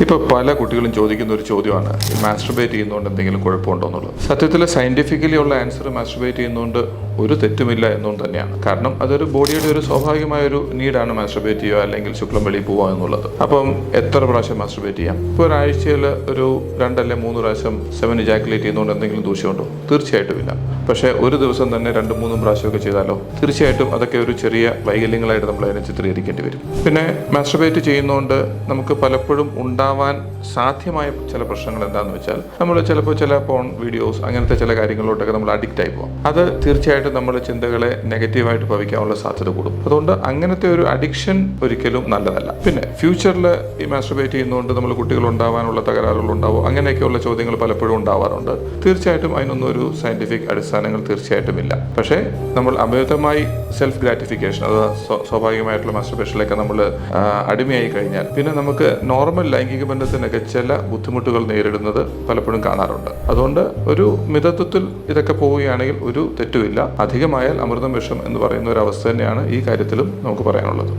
ഇപ്പോൾ പല കുട്ടികളും ചോദിക്കുന്ന ഒരു ചോദ്യമാണ് മാസ്റ്റുർബേറ്റ് ചെയ്യുന്നതുകൊണ്ട് എന്തെങ്കിലും കുഴപ്പമുണ്ടോ എന്നുള്ളത്. സത്യത്തിൽ സയന്റിഫിക്കലി ഉള്ള ആൻസർ മാസ്റ്റുർബേറ്റ് ചെയ്യുന്നതുകൊണ്ട് ഒരു തെറ്റുമില്ല എന്നുകൊണ്ട് തന്നെയാണ്. കാരണം അതൊരു ബോഡിയുടെ ഒരു സ്വാഭാവികമായ ഒരു നീഡാണ് മാസ്റ്റുർബേറ്റ് ചെയ്യുക അല്ലെങ്കിൽ ശുക്ലം വെളിയിൽ പോവുക എന്നുള്ളത്. അപ്പം എത്ര പ്രാവശ്യം മാസ്റ്റുർബേറ്റ് ചെയ്യാം? ഇപ്പോൾ ഒരാഴ്ചയിൽ ഒരു 2 അല്ലെങ്കിൽ 3 പ്രാവശ്യം സെമൻ ഇജാക്കുലേറ്റ് ചെയ്യുന്നതുകൊണ്ട് എന്തെങ്കിലും ദൂഷ്യമുണ്ടോ? തീർച്ചയായിട്ടും ഇല്ല. പക്ഷേ ഒരു ദിവസം തന്നെ 2-3 പ്രാവശ്യമൊക്കെ ചെയ്താലോ? തീർച്ചയായിട്ടും അതൊക്കെ ഒരു ചെറിയ വൈകല്യങ്ങളായിട്ട് നമ്മൾ അതിനെ ചിത്രീകരിക്കേണ്ടി വരും. പിന്നെ മാസ്റ്റുർബേറ്റ് ചെയ്യുന്നതുകൊണ്ട് നമുക്ക് പലപ്പോഴും ഉണ്ടാവാൻ സാധ്യമായ ചില പ്രശ്നങ്ങൾ എന്താണെന്ന് വെച്ചാൽ, നമ്മൾ ചിലപ്പോൾ ചില പോൺ വീഡിയോസ് അങ്ങനത്തെ ചില കാര്യങ്ങളിലോട്ടൊക്കെ നമ്മൾ അഡിക്റ്റ് ആയി പോകും. അത് തീർച്ചയായിട്ടും നമ്മുടെ ചിന്തകളെ നെഗറ്റീവായിട്ട് ഭവിക്കാനുള്ള സാധ്യത കൂടും. അതുകൊണ്ട് അങ്ങനത്തെ ഒരു അഡിക്ഷൻ ഒരിക്കലും നല്ലതല്ല. പിന്നെ ഫ്യൂച്ചറിൽ ഈ മാസ്റ്റുർബേറ്റ് ചെയ്യുന്നതുകൊണ്ട് നമ്മൾ കുട്ടികൾ ഉണ്ടാവാനുള്ള തകരാറുകൾ ഉണ്ടാവും, അങ്ങനെയൊക്കെയുള്ള ചോദ്യങ്ങൾ പലപ്പോഴും ഉണ്ടാവാറുണ്ട്. തീർച്ചയായിട്ടും അതിനൊന്നും ഒരു സയന്റിഫിക് അടിസ്ഥാനങ്ങൾ തീർച്ചയായിട്ടും ഇല്ല. പക്ഷേ നമ്മൾ അമിതമായി സെൽഫ് ഗ്രാറ്റിഫിക്കേഷൻ, അത് സ്വാഭാവികമായിട്ടുള്ള മാസ്റ്റുർബേഷനിലേക്ക് നമ്മൾ അടിമയായി കഴിഞ്ഞാൽ പിന്നെ നമുക്ക് നോർമൽ ലൈംഗിക ബന്ധത്തിനൊക്കെ ചില ബുദ്ധിമുട്ടുകൾ നേരിടുന്നത് പലപ്പോഴും കാണാറുണ്ട്. അതുകൊണ്ട് ഒരു മിതത്വത്തിൽ ഇതൊക്കെ പോവുകയാണെങ്കിൽ ഒരു തെറ്റുമില്ല. അധികമായാൽ അമൃതം വിഷം എന്ന് പറയുന്ന ഒരു അവസ്ഥ തന്നെയാണ് ഈ കാര്യത്തിലും നമുക്ക് പറയാനുള്ളത്.